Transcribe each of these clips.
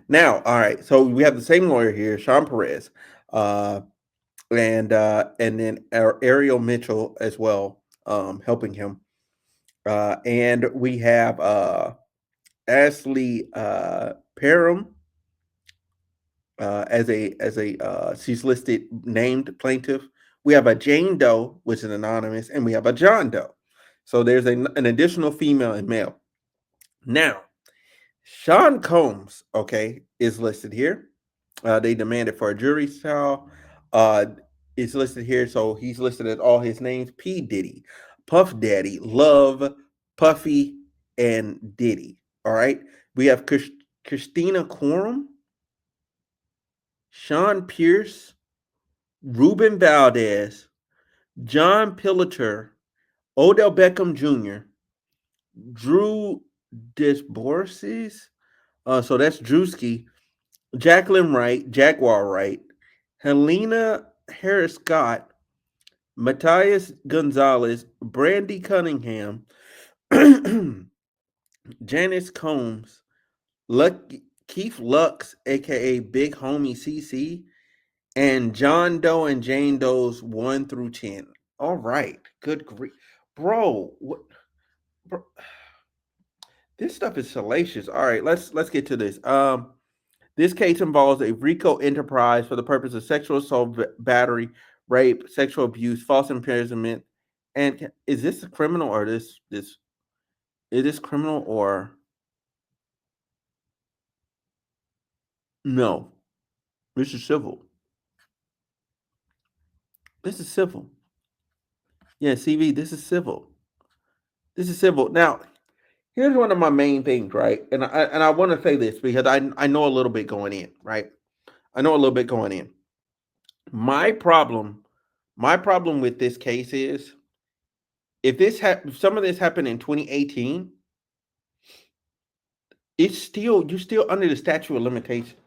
Now, all right. So we have the same lawyer here, Sean Perez, uh, and then Ariel Mitchell as well, helping him. And we have Ashley Parham as a she's listed named plaintiff. We have a Jane Doe, which is anonymous, and we have a John Doe. So there's an additional female and male. Now, Sean Combs, okay, is listed here. They demanded for a jury trial. It's listed here, so he's listed as all his names: P Diddy, Puff Daddy, Love, Puffy, and Diddy. All right. We have Christina Quorum, Sean Pierce, Ruben Valdez, John Pillater, Odell Beckham Jr., Drew Disborses. So that's Druski, Jacqueline Wright, Jaguar Wright, Helena Harris Scott, Matthias Gonzalez, Brandy Cunningham, Janice Combs, Keith Lux, aka Big Homie CC, and John Doe and Jane Doe's 1 through 10. All right, good grief, bro. What, bro? This stuff is salacious. All right, let's get to this. This case involves a RICO enterprise for the purpose of sexual assault, battery, rape, sexual abuse, false imprisonment. And is this a criminal or this is this criminal or no? This is civil. This is civil. Yeah, CV. This is civil. This is civil. Now, here's one of my main things, right? And I want to say this because I know a little bit going in, right? I know a little bit going in. My problem, my problem with this case is if some of this happened in 2018, it's still you're still under the statute of limitation.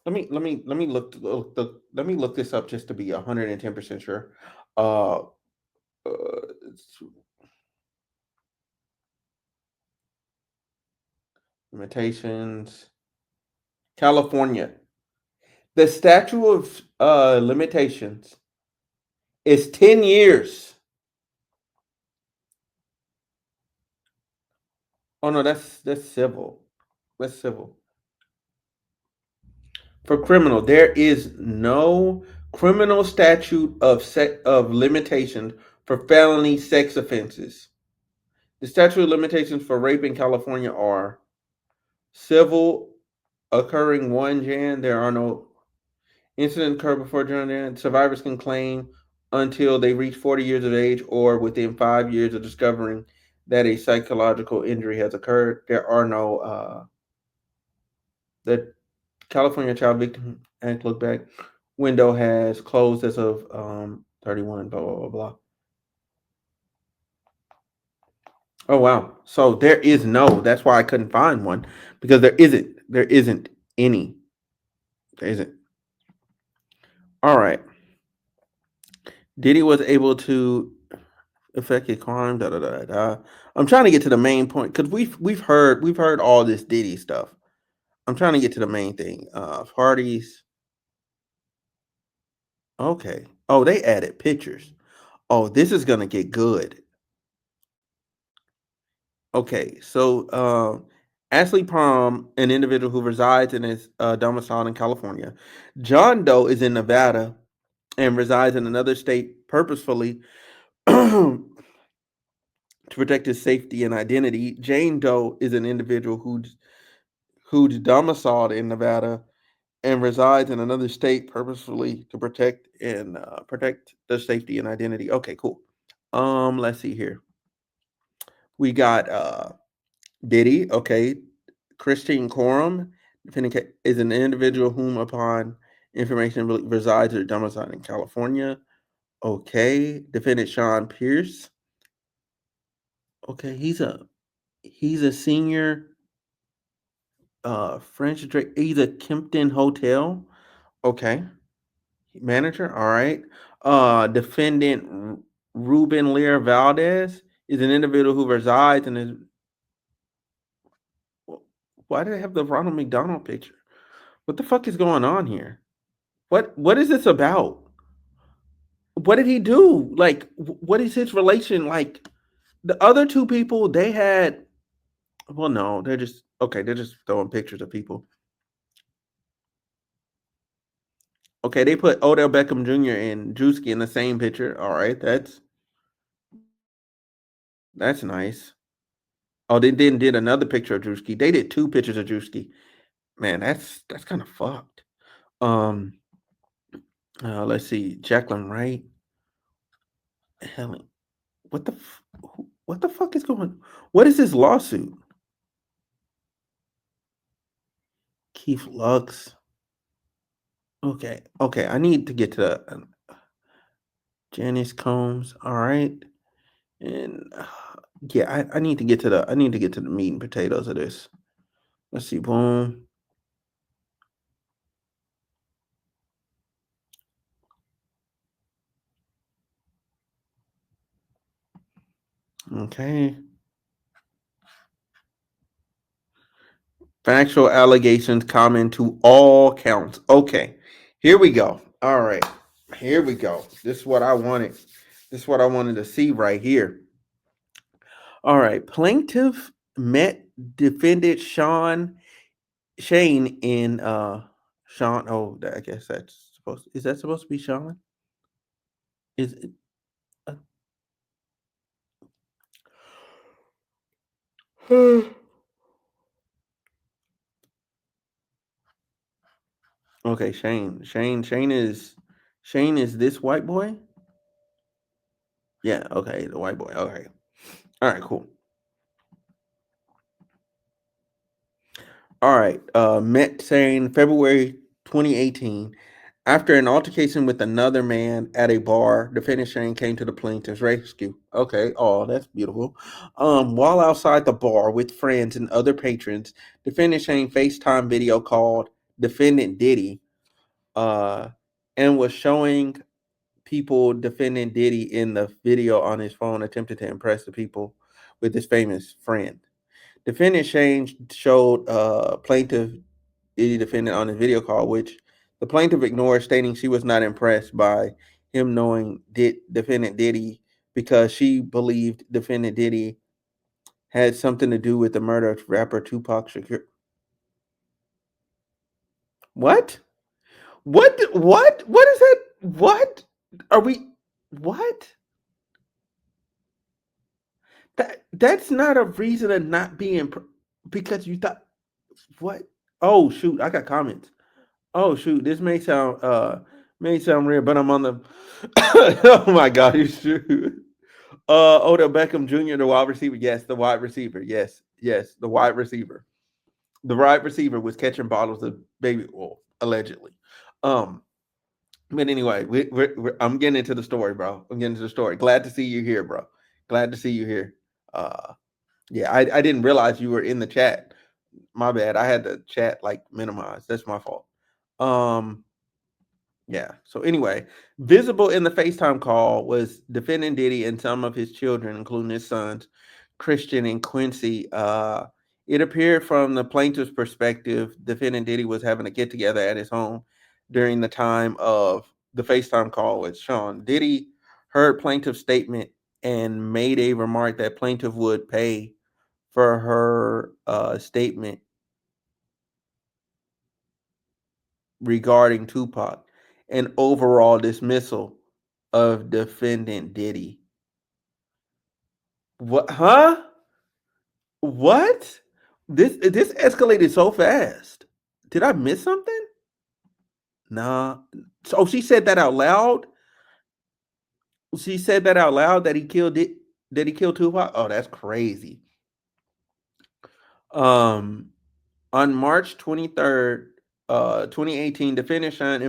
Let me look this up just to be 110% sure. Uh, limitations, California. The statute of limitations is 10 years. Oh no, that's civil. That's civil. For criminal, there is no criminal statute of limitations for felony sex offenses. The statute of limitations for rape in California are civil occurring 1 Jan. There are no incidents occur before Jan. Survivors can claim until they reach 40 years of age or within 5 years of discovering that a psychological injury has occurred. There are no the California Child Victim Act look back window has closed as of 31. Blah blah blah blah. Oh wow! So there is no. That's why I couldn't find one because there isn't. There isn't any. There isn't. All right. Diddy was able to effect a crime. Da da da da. I'm trying to get to the main point because we've heard all this Diddy stuff. I'm trying to get to the main thing. Parties. Okay. Oh, they added pictures. Oh, this is gonna get good. Okay, so Ashley Palm, an individual who resides in his domicile in California. John Doe is in Nevada and resides in another state purposefully to protect his safety and identity. Jane Doe is an individual who's domiciled in Nevada and resides in another state purposefully to protect their safety and identity. Okay, cool. Let's see here. We got Diddy. Okay, Christine Coram is an individual whom, upon information, resides or domiciled in California. Okay, defendant Sean Pierce. Okay, he's a senior French. He's a Kimpton Hotel. Okay, manager. All right. Defendant Ruben Lear Valdez is an individual who resides in his. Why do they have the Ronald McDonald picture? What the fuck is going on here? What is this about? What did he do? Like, what is his relation? Like, the other two people, they had. Well, no, they're just okay. They're just throwing pictures of people. Okay, they put Odell Beckham Jr. and Druski in the same picture. All right, that's nice. Oh, they then did another picture of Druski. They did two pictures of Druski. Man, that's kind of fucked. Um, let's see, Jacqueline Wright, Helen. What the fuck is going? What is this lawsuit? Keith Lux. Okay, okay. I need to get to the Janice Combs. All right, and yeah, I need to get to the meat and potatoes of this. Let's see. Boom. Okay. Factual allegations common to all counts. Okay. Here we go. All right. Here we go. This is what I wanted. This is what I wanted to see right here. All right. Plaintiff met defendant Shane in Sean. Oh, I guess that's supposed. Is that supposed to be Sean? Is it? Okay, Shane is this white boy? Yeah, okay, the white boy. Okay. All right, cool. All right. Met saying February 2018. After an altercation with another man at a bar, defendant Shane came to the plaintiff's rescue. Okay, oh, that's beautiful. While outside the bar with friends and other patrons, defendant Shane FaceTime video called defendant Diddy, uh, and was showing people defending Diddy in the video on his phone, attempted to impress the people with his famous friend. Defendant Shane showed plaintiff Diddy defendant on his video call, which the plaintiff ignored, stating she was not impressed by him knowing defendant Diddy because she believed defendant Diddy had something to do with the murder of rapper Tupac Shakur. What? What? What? What is that? What are we? What? That's not a reason to not be because you thought what? Oh shoot! I got comments. Oh shoot! This may sound weird, but I'm on the. Oh my god! You shoot. Odell Beckham Jr. the wide receiver. Yes, the wide receiver. Yes, yes, the wide receiver. The wide receiver was catching bottles of baby oil allegedly. Um, but anyway, I'm getting into the story, bro. I'm getting into the story. Glad to see you here, bro. Glad to see you here. Uh, yeah, I didn't realize you were in the chat. My bad. I had the chat like minimized. That's my fault. Um, yeah. So anyway, visible in the FaceTime call was defendant Diddy and some of his children, including his sons, Christian and Quincy. It appeared from the plaintiff's perspective, defendant Diddy was having a get together at his home during the time of the FaceTime call with Sean. Diddy heard plaintiff's statement and made a remark that plaintiff would pay for her statement regarding Tupac and overall dismissal of defendant Diddy. What? Huh? What? This escalated so fast. Did I miss something? Nah. So she said that out loud. She said that out loud that he killed it. That he killed Tupac. Oh, that's crazy. Um, on March 23rd, 2018, defendant Sean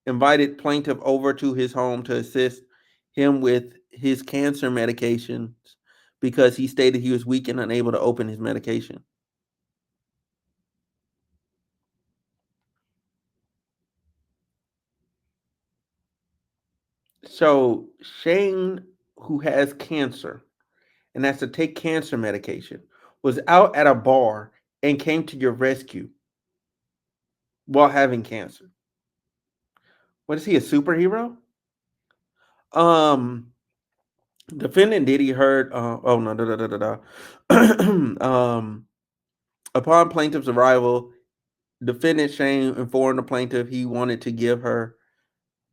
invited plaintiff over to his home to assist him with his cancer medications because he stated he was weak and unable to open his medication. So Shane, who has cancer and has to take cancer medication, was out at a bar and came to your rescue. while having cancer. What is he, a superhero? Um, Defendant Diddy heard. Oh no, da da da da da. Upon plaintiff's arrival, defendant Shane informed the plaintiff he wanted to give her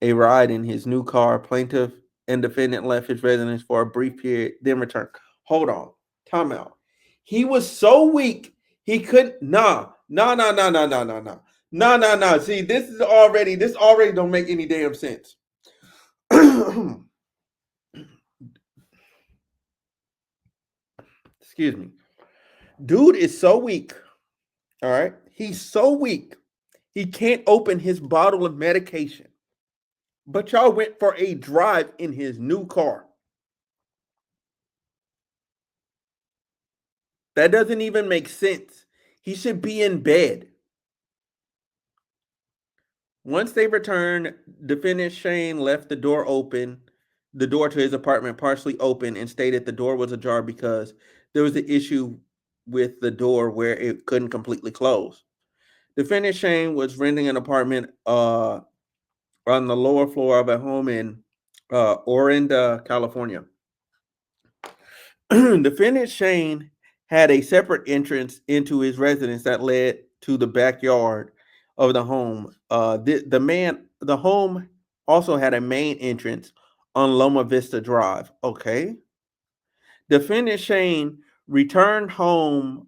a ride in his new car. Plaintiff and defendant left his residence for a brief period, then returned. Hold on, time out. He was so weak he couldn't. Nah. See, this already don't make any damn sense. Excuse me. Dude is so weak. All right, he's so weak he can't open his bottle of medication. But y'all went for a drive in his new car. That doesn't even make sense. He should be in bed. Once they returned, defendant Shane left the door to his apartment partially open, and stated the door was ajar because there was an issue with the door where it couldn't completely close. Defendant Shane was renting an apartment on the lower floor of a home in Orinda, California. Defendant Shane had a separate entrance into his residence that led to the backyard of the home. The home also had a main entrance on Loma Vista Drive. Okay. Defendant Shane returned home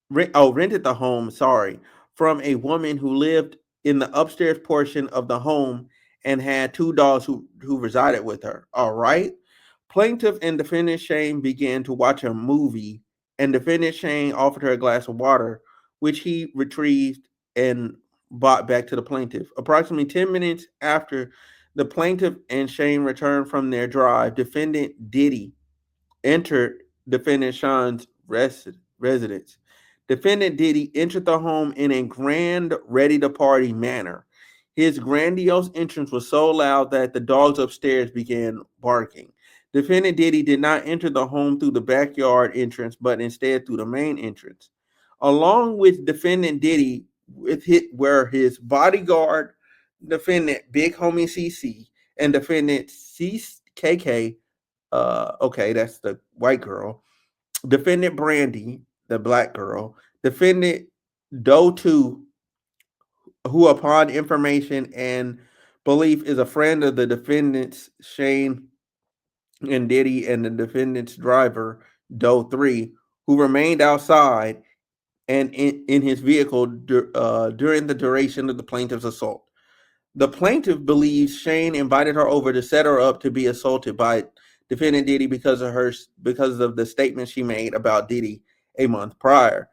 rented the home, sorry, from a woman who lived in the upstairs portion of the home and had two dogs who resided with her. All right. Plaintiff and defendant Shane began to watch a movie, and defendant Shane offered her a glass of water, which he retrieved and brought back to the plaintiff. Approximately 10 minutes after the plaintiff and Shane returned from their drive, defendant Diddy entered defendant Sean's residence. Defendant Diddy entered the home in a grand, ready to party manner. His grandiose entrance was so loud that the dogs upstairs began barking. Defendant Diddy did not enter the home through the backyard entrance, but instead through the main entrance. Along with defendant Diddy, were his bodyguard, defendant Big Homie CC, and defendant CKK. Okay, that's the white girl. Defendant Brandy, the black girl. Defendant Doe 2, who upon information and belief is a friend of the defendants Shane and Diddy, and the defendant's driver Doe 3, who remained outside and in his vehicle during the duration of the plaintiff's assault. The plaintiff believes Shane invited her over to set her up to be assaulted by defendant Diddy because of the statement she made about Diddy a month prior.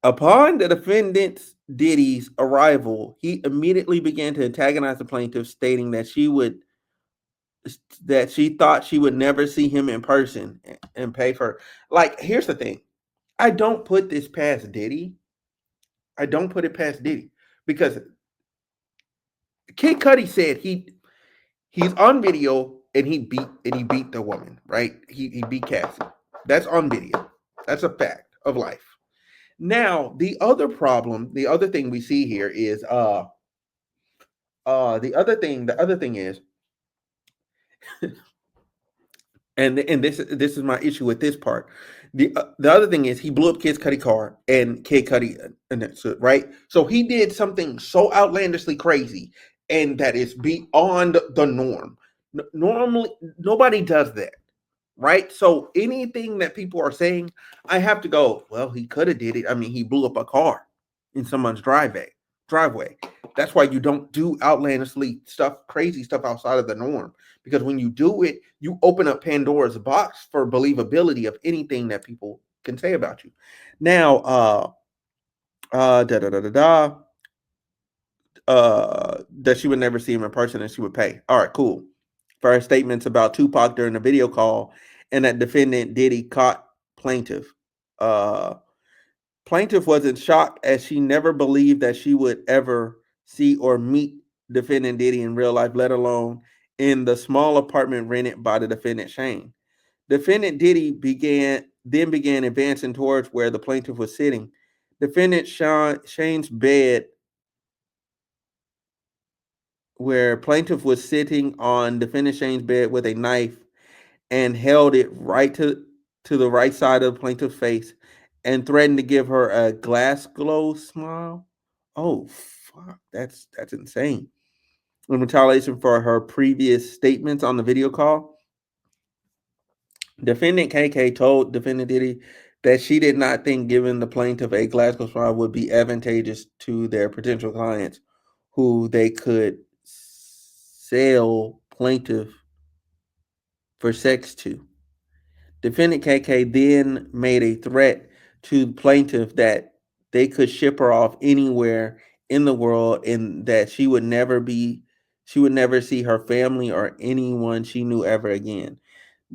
Upon the defendant Diddy's arrival, he immediately began to antagonize the plaintiff, stating that she thought she would never see him in person and pay for. Like, here's the thing: I don't put this past Diddy. I don't put it past Diddy because Kid Cudi said he's on video and he beat the woman, right? He beat Cassie. That's on video. That's a fact of life. Now, the other thing we see here is the other thing is and this is my issue with this part. The other thing is he blew up Kid Cudi car and Kid Cudi right? So he did something so outlandishly crazy and that is beyond the norm. Normally nobody does that, right? So anything that people are saying, I have to go, well, he could have did it. I mean, he blew up a car in someone's driveway. That's why you don't do outlandishly stuff, crazy stuff outside of the norm. Because when you do it, you open up Pandora's box for believability of anything that people can say about you. Now, da da da da da, that she would never see him in person and she would pay. All right, cool. For her statements about Tupac during the video call, and that defendant Diddy caught plaintiff. Uh, Plaintiff was in shock as she never believed that she would ever see or meet defendant Diddy in real life, let alone in the small apartment rented by the defendant Shane. Defendant Diddy began advancing towards where the plaintiff was sitting. Defendant Shane's bed where plaintiff was sitting on defendant Shane's bed with a knife and held it right to the right side of the plaintiff's face and threatened to give her a glass glow smile. Oh fuck, that's insane. In retaliation for her previous statements on the video call, defendant KK told defendant Diddy that she did not think giving the plaintiff a Glasgow smile would be advantageous to their potential clients, who they could sell plaintiff for sex to. Defendant KK then made a threat to the plaintiff that they could ship her off anywhere in the world and that she would never see her family or anyone she knew ever again.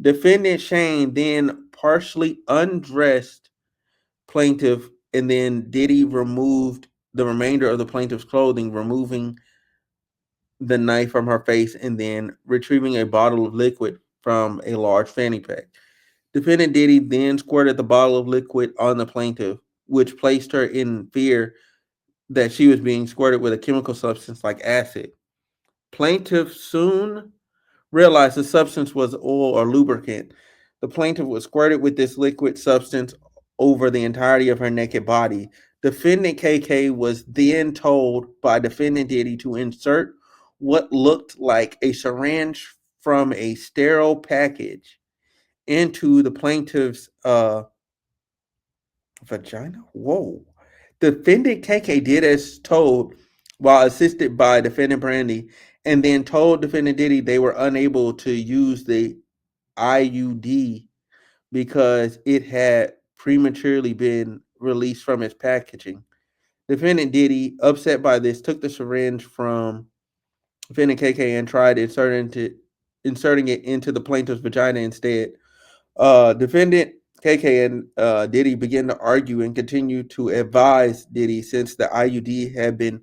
Defendant Shane then partially undressed plaintiff, and then Diddy removed the remainder of the plaintiff's clothing, removing the knife from her face and then retrieving a bottle of liquid from a large fanny pack. Defendant Diddy then squirted the bottle of liquid on the plaintiff, which placed her in fear that she was being squirted with a chemical substance like acid. Plaintiff soon realized the substance was oil or lubricant. The plaintiff was squirted with this liquid substance over the entirety of her naked body. Defendant KK was then told by defendant Diddy to insert what looked like a syringe from a sterile package into the plaintiff's vagina. Whoa. Defendant KK did as told while assisted by defendant Brandy, and then told defendant Diddy they were unable to use the IUD because it had prematurely been released from its packaging. Defendant Diddy, upset by this, took the syringe from defendant KK and tried inserting it into the plaintiff's vagina instead. Defendant KK and Diddy began to argue and continue to advise Diddy, since the IUD had been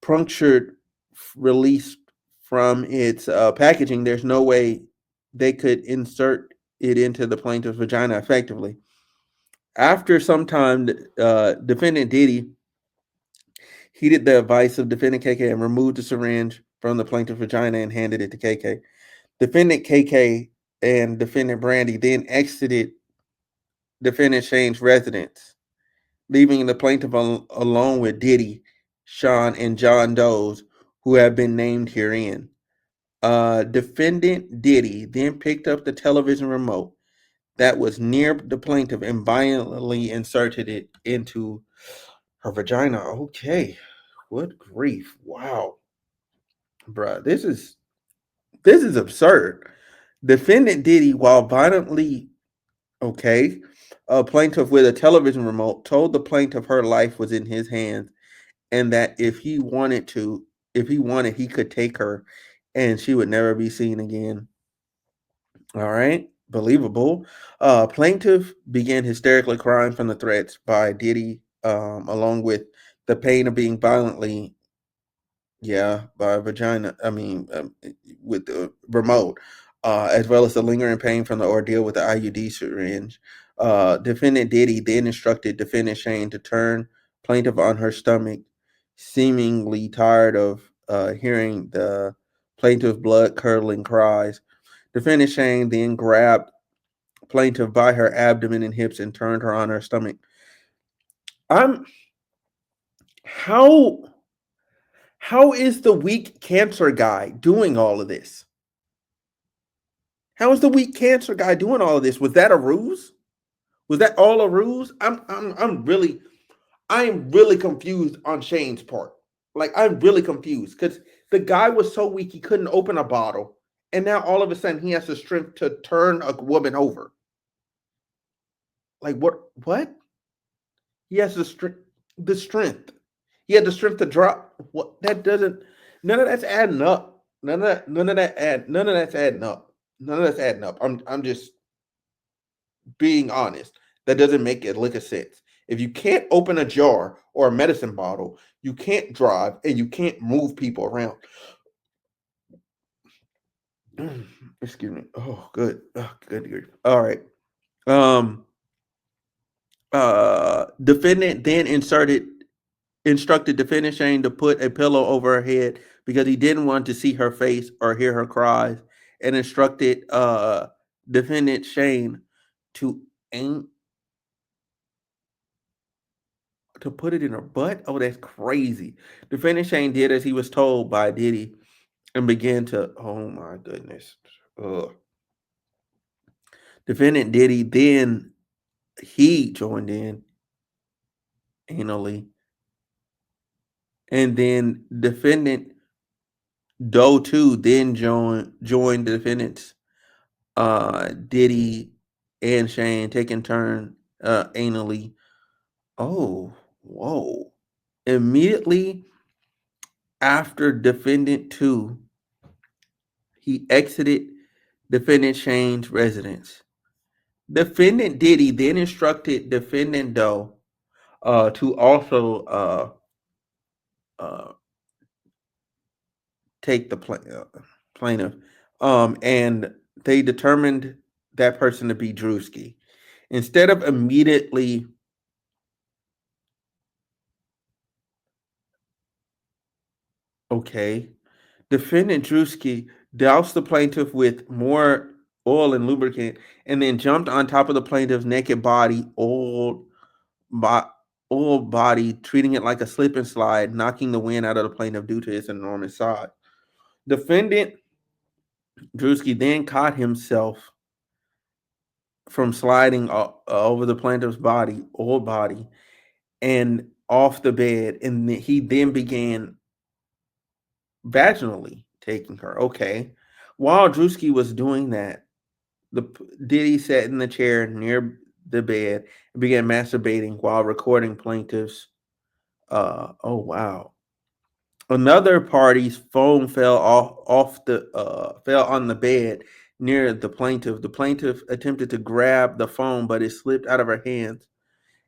punctured, released from its packaging, there's no way they could insert it into the plaintiff's vagina effectively. After some time, defendant Diddy heeded the advice of defendant KK and removed the syringe from the plaintiff's vagina and handed it to KK. Defendant KK and defendant Brandy then exited defendant Shane's residence, leaving the plaintiff alone with Diddy, Sean, and John Doe's, who have been named herein. Defendant Diddy then picked up the television remote that was near the plaintiff and violently inserted it into her vagina. Okay, what grief! Wow, bruh, this is absurd. Defendant Diddy, while violently okay, a plaintiff with a television remote, told the plaintiff her life was in his hands and that if he wanted, he could take her and she would never be seen again. All right, believable. Plaintiff began hysterically crying from the threats by Diddy, along with the pain of being violently, yeah, by vagina. I mean, with the remote, as well as the lingering pain from the ordeal with the IUD syringe. Defendant Diddy then instructed defendant Shane to turn plaintiff on her stomach, seemingly tired of hearing the plaintiff's blood curdling cries. Defendant Shane then grabbed plaintiff by her abdomen and hips and turned her on her stomach. I'm how how is the weak cancer guy doing all of this? How is the weak cancer guy doing all of this? Was that a ruse? Was that all a ruse? I am really confused on Shane's part. Like, I'm really confused because the guy was so weak he couldn't open a bottle, and now all of a sudden he has the strength to turn a woman over. Like, what? What? He has the strength. The strength. He had the strength to drop. What? That doesn't. None of that's adding up. None of that's adding up. None of that's adding up. I'm just being honest. That doesn't make a lick of sense. If you can't open a jar or a medicine bottle, you can't drive and you can't move people around. Excuse me. Oh, good. Oh, good grief. All right. Defendant then inserted instructed defendant Shane to put a pillow over her head because he didn't want to see her face or hear her cries, and instructed defendant Shane to aim to put it in her butt. Oh, that's crazy. Defendant Shane did as he was told by Diddy and began to. Oh my goodness. Ugh. Defendant Diddy then he joined in anally, and then defendant Doe too then joined the defendants Diddy and Shane taking turn anally. Oh, whoa. Immediately after defendant 2, he exited defendant Shane's residence. Defendant Diddy then instructed defendant Doe to also uh, take the plaintiff, and they determined that person to be Druski. Instead of immediately, okay, defendant Druski doused the plaintiff with more oil and lubricant, and then jumped on top of the plaintiff's naked body, bo- old body, treating it like a slip and slide, knocking the wind out of the plaintiff due to its enormous size. Defendant Druski then caught himself from sliding over the plaintiff's body, old body, and off the bed, and he then began vaginally taking her. Okay. While Druski was doing that, the Diddy sat in the chair near the bed and began masturbating while recording plaintiff's. Oh wow! Another party's phone fell on the bed near the plaintiff. The plaintiff attempted to grab the phone, but it slipped out of her hands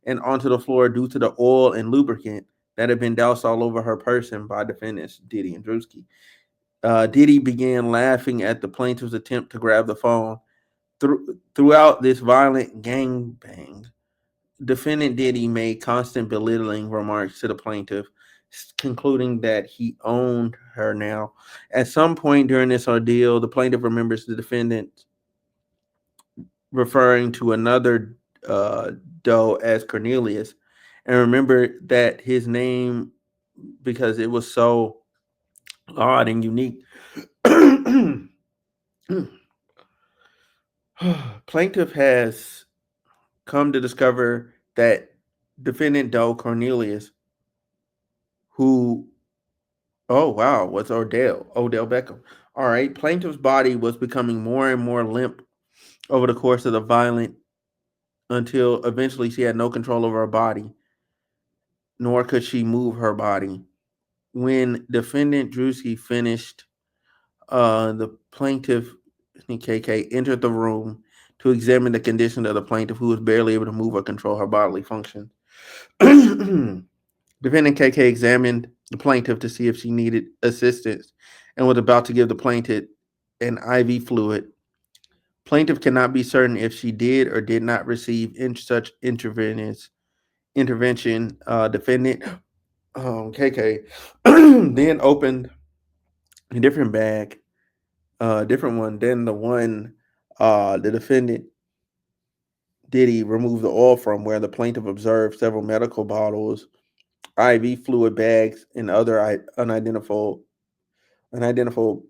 and onto the floor due to the oil and lubricant that had been doused all over her person by defendants Diddy and Druski. Diddy began laughing at the plaintiff's attempt to grab the phone. Throughout this violent gangbang, defendant Diddy made constant belittling remarks to the plaintiff, concluding that he owned her now. At some point during this ordeal, the plaintiff remembers the defendant referring to another uh, doe as Cornelius, and remember that his name because it was so odd and unique. Plaintiff has come to discover that defendant Doe Cornelius, who, oh wow, was Odell Beckham. All right, plaintiff's body was becoming more and more limp over the course of the violent until eventually she had no control over her body, nor could she move her body. When defendant Druski finished, the plaintiff KK entered the room to examine the condition of the plaintiff, who was barely able to move or control her bodily function. Defendant KK examined the plaintiff to see if she needed assistance and was about to give the plaintiff an IV fluid. Plaintiff cannot be certain if she did or did not receive such intervention. Defendant KK then opened a different bag, different one than the one the defendant Diddy removed the oil from, where the plaintiff observed several medical bottles, IV fluid bags, and other unidentifiable, unidentifiable,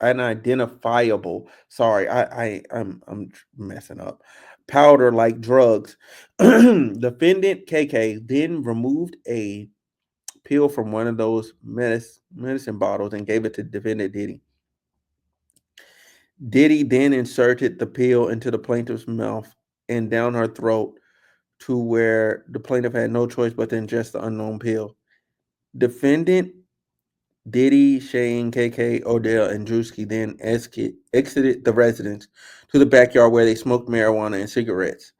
unidentifiable. Sorry, I'm messing up. Powder like drugs. Defendant KK then removed a pill from one of those medicine bottles and gave it to defendant Diddy. Diddy then inserted the pill into the plaintiff's mouth and down her throat to where the plaintiff had no choice but to ingest the unknown pill. Defendant Diddy, Shane, KK, Odell, and Druski then exited the residence to the backyard where they smoked marijuana and cigarettes.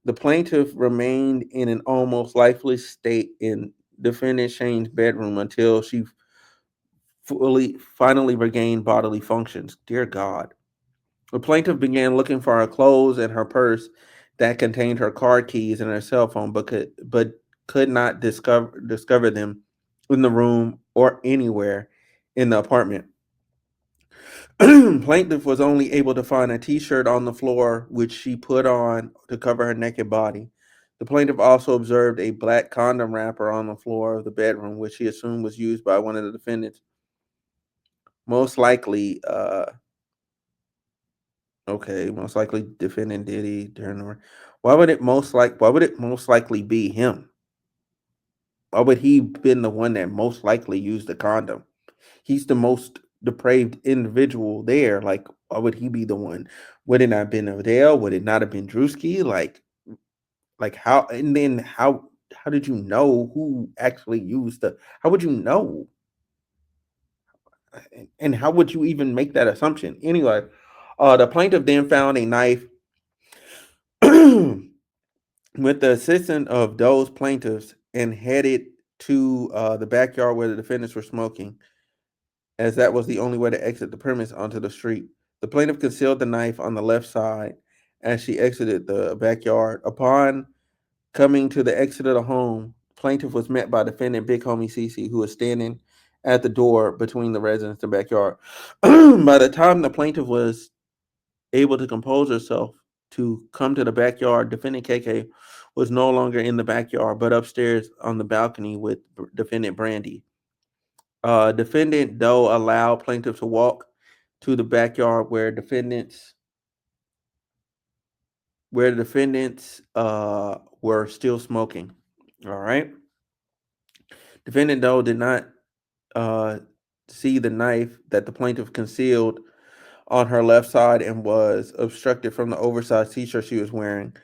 The plaintiff remained in an almost lifeless state in defendant Shane's bedroom until she finally regained bodily functions. Dear God. The plaintiff began looking for her clothes and her purse, that contained her car keys and her cell phone, but could not discover them in the room or anywhere in the apartment. Plaintiff was only able to find a T-shirt on the floor, which she put on to cover her naked body. The plaintiff also observed a black condom wrapper on the floor of the bedroom, which she assumed was used by one of the defendants. Most likely, most likely defendant Diddy during the. Why would it most likely be him? Why would he been the one that most likely used the condom? He's the most depraved individual there. Like, why would he be the one? Would it not have been Odell? Would it not have been Druski? Like how? And then how did you know who actually used the? How would you know? And how would you even make that assumption? Anyway, the plaintiff then found a knife with the assistance of those plaintiffs and headed to the backyard where the defendants were smoking, as that was the only way to exit the premise onto the street. The plaintiff concealed the knife on the left side as she exited the backyard. Upon coming to the exit of the home, plaintiff was met by defendant Big Homie Cece, who was standing at the door between the residence and backyard. By the time the plaintiff was able to compose herself to come to the backyard, defendant KK was no longer in the backyard, but upstairs on the balcony with defendant Brandy. Defendant Doe allowed plaintiff to walk to the backyard where the defendants were still smoking. All right. Defendant Doe did not uh, see the knife that the plaintiff concealed on her left side and was obstructed from the oversized t-shirt she was wearing.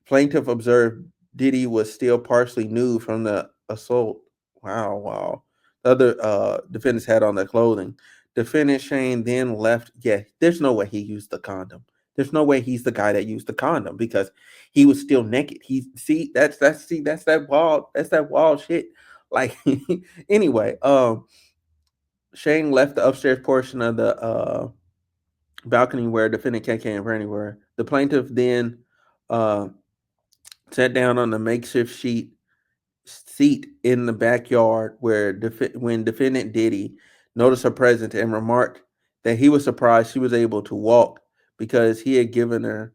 Plaintiff observed Diddy was still partially nude from the assault. Wow, wow. The other defendants had on their clothing. Defendant Shane then left. Yeah, there's no way he used the condom. There's no way he's the guy that used the condom because he was still naked. He see that's that wild shit. Like anyway, Shane left the upstairs portion of the balcony where defendant KK and Brandy were. The plaintiff then uh, sat down on the makeshift seat in the backyard where when defendant Diddy noticed her presence and remarked that he was surprised she was able to walk because he had given her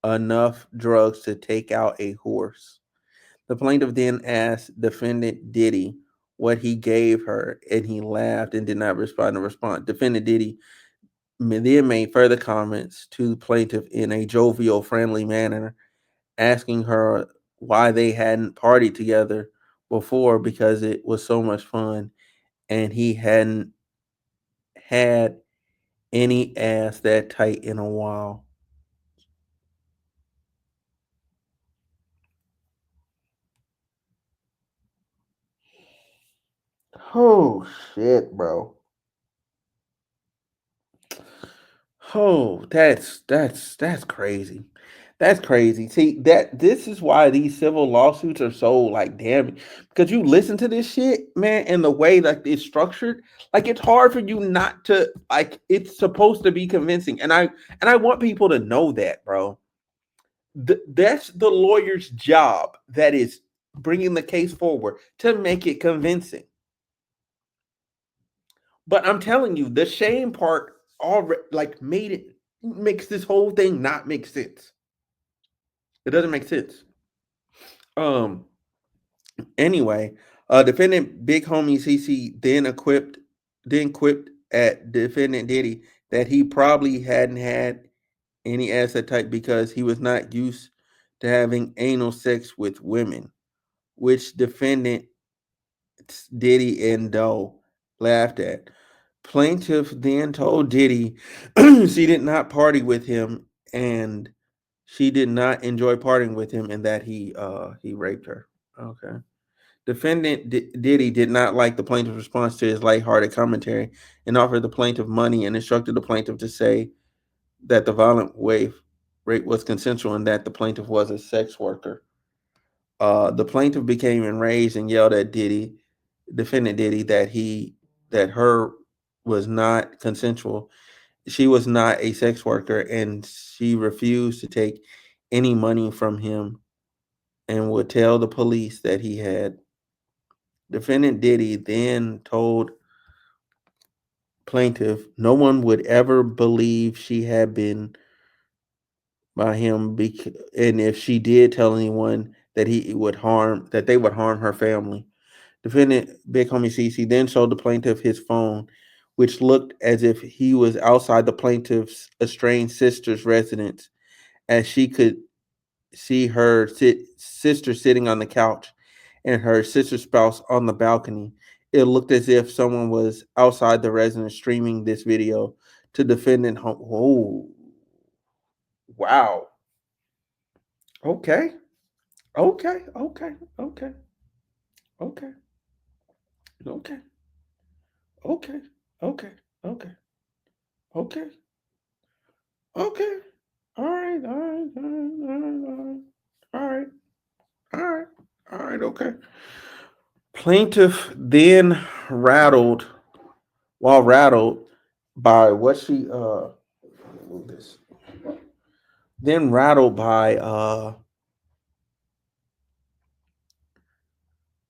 enough drugs to take out a horse. The plaintiff then asked defendant Diddy what he gave her, and he laughed and did not respond to response. Defendant Diddy then made further comments to the plaintiff in a jovial, friendly manner, asking her why they hadn't partied together before because it was so much fun and he hadn't had any ass that tight in a while. Oh shit, bro. Oh, that's crazy. That's crazy. See, that this is why these civil lawsuits are so like damn because you listen to this shit, man, and the way that it's structured, like it's hard for you not to like it's supposed to be convincing. And I want people to know that, bro. That's the lawyer's job that is bringing the case forward to make it convincing. But I'm telling you, the shame part already like made it makes this whole thing not make sense. It doesn't make sense. Um. Anyway, defendant Big Homie CC then quipped at defendant Diddy that he probably hadn't had any asset type because he was not used to having anal sex with women, which defendant Diddy and Doe laughed at. Plaintiff then told Diddy she did not party with him and she did not enjoy partying with him and that he raped her. Okay. Defendant Diddy did not like the plaintiff's response to his lighthearted commentary and offered the plaintiff money and instructed the plaintiff to say that the violent rape was consensual and that the plaintiff was a sex worker. The plaintiff became enraged and yelled at defendant Diddy, that her was not consensual. She was not a sex worker, and she refused to take any money from him and would tell the police that he had. Defendant Diddy then told plaintiff no one would ever believe she had been by him, and if she did tell anyone that they would harm her family. Defendant Big Homie CC then showed the plaintiff his phone, which looked as if he was outside the plaintiff's estranged sister's residence, as she could see her sister sitting on the couch and her sister's spouse on the balcony. It looked as if someone was outside the residence streaming this video to defendant home. Oh, wow. Okay. Okay. Okay. Okay. Okay. Okay. Okay. Okay. Okay. Okay. Okay. All right. All right. All right. All right. All right. All right. Okay. Plaintiff then rattled, while rattled by what she move this. Then rattled by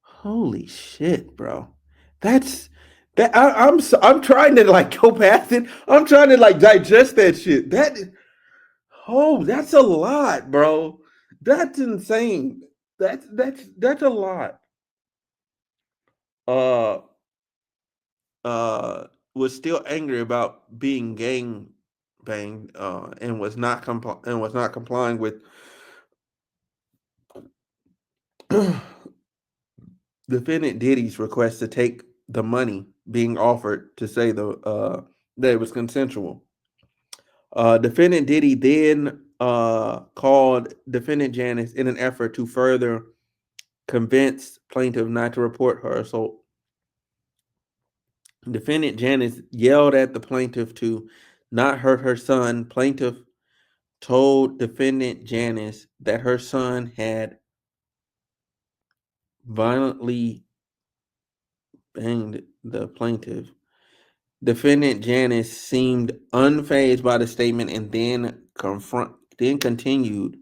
holy shit, bro. That's that I'm trying to like go past it. I'm trying to like digest that shit. That's a lot, bro. That's insane. That's a lot. Uh was still angry about being gang banged and was not complying with defendant Diddy's request to take the money being offered to say that it was consensual. Defendant Diddy then called defendant Janice in an effort to further convince plaintiff not to report her assault. Defendant Janice yelled at the plaintiff to not hurt her son. Plaintiff told defendant Janice that her son had violently banged the plaintiff. Defendant Janice seemed unfazed by the statement and then continued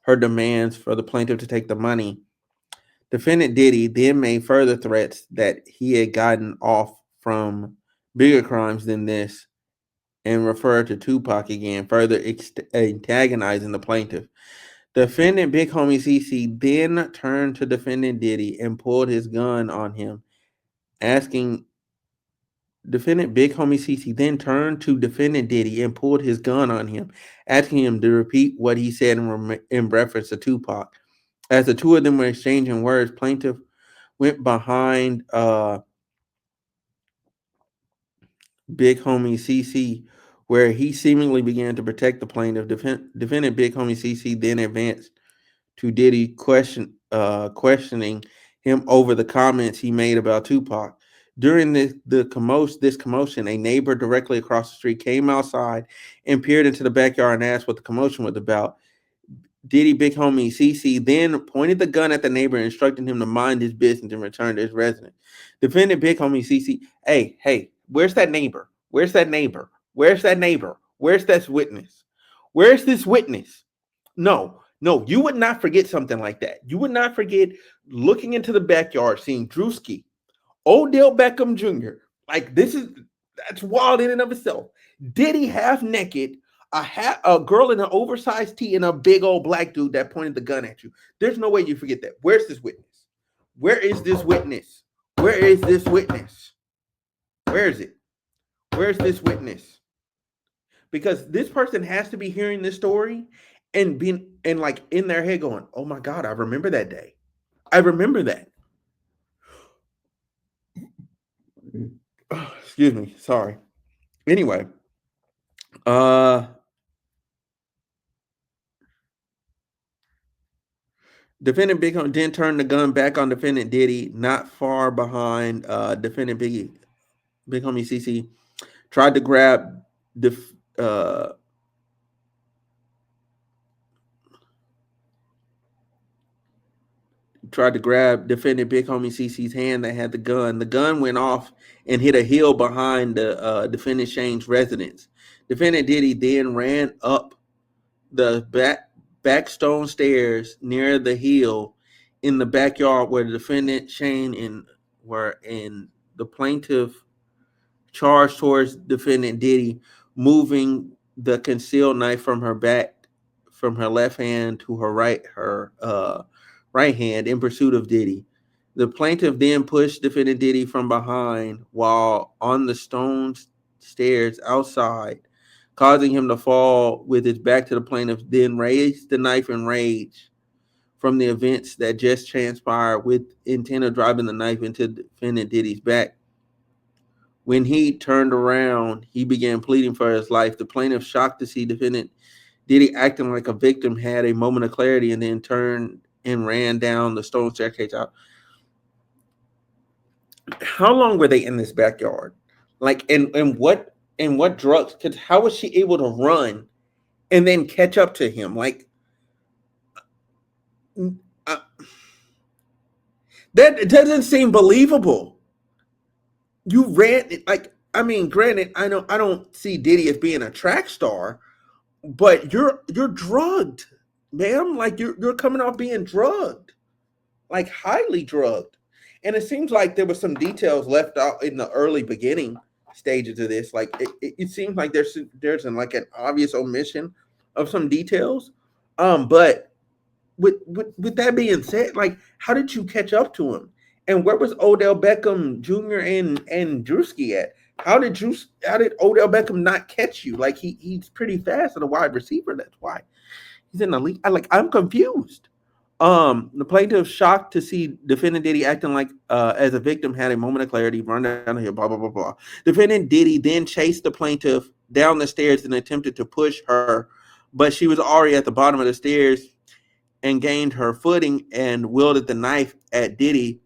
her demands for the plaintiff to take the money. Defendant Diddy then made further threats that he had gotten off from bigger crimes than this and referred to Tupac again, further antagonizing the plaintiff. Defendant Big Homie CC then turned to defendant Diddy and pulled his gun on him, asking Defendant Big Homie CC then turned to defendant Diddy and pulled his gun on him, asking him to repeat what he said in reference to Tupac. As the two of them were exchanging words, plaintiff went behind Big Homie CC, where he seemingly began to protect the plaintiff. Defendant Big Homie CC then advanced to Diddy, questioning him over the comments he made about Tupac. During this commotion, a neighbor directly across the street came outside and peered into the backyard and asked what the commotion was about. Diddy Big Homie CC then pointed the gun at the neighbor, instructing him to mind his business and return to his residence. Defendant Big Homie CC, hey, where's that neighbor? Where's that neighbor? Where's that neighbor? Where's this witness? Where's this witness? No, you would not forget something like that. You would not forget looking into the backyard, seeing Druski, Odell Beckham Jr. Like that's wild in and of itself. Diddy half naked, a girl in an oversized tee, and a big old black dude that pointed the gun at you. There's no way you forget that. Where's this witness? Where is this witness? Where is this witness? Where is it? Where's this witness? Because this person has to be hearing this story and being and like in their head going, "Oh my God, I remember that day. I remember that." Excuse me. Sorry. Anyway, defendant Big Homie then turned the gun back on defendant Diddy, not far behind defendant Big Homie CC. Tried to grab uh, defendant Big Homie CC's hand that had the gun. The gun went off and hit a hill behind the defendant Shane's residence. Defendant Diddy then ran up the back stone stairs near the hill in the backyard where the defendant Shane and were in the plaintiff charged towards defendant Diddy, moving the concealed knife from her back, from her left hand to her right hand in pursuit of Diddy. The plaintiff then pushed defendant Diddy from behind while on the stone stairs outside, causing him to fall with his back to the plaintiff, then raised the knife in rage from the events that just transpired with intent of driving the knife into defendant Diddy's back. When he turned around, he began pleading for his life. The plaintiff, shocked to see defendant Diddy acting like a victim, had a moment of clarity and then turned and ran down the stone staircase out. How long were they in this backyard? Like, and what drugs? Because how was she able to run and then catch up to him? Like, uh, that doesn't seem believable. You ran like, I mean, granted, I don't see Diddy as being a track star, but you're drugged, ma'am. Like you're coming off being drugged, like highly drugged. And it seems like there were some details left out in the early beginning stages of this. Like it seems like there's like an obvious omission of some details. But with that being said, like how did you catch up to him? And where was Odell Beckham Jr. and Druski at? How did Odell Beckham not catch you? Like he's pretty fast at a wide receiver. That's why he's in the league. I'm confused. The plaintiff, shocked to see defendant Diddy acting like as a victim, had a moment of clarity, run down the hill, blah blah blah blah. Defendant Diddy then chased the plaintiff down the stairs and attempted to push her, but she was already at the bottom of the stairs and gained her footing and wielded the knife at Diddy,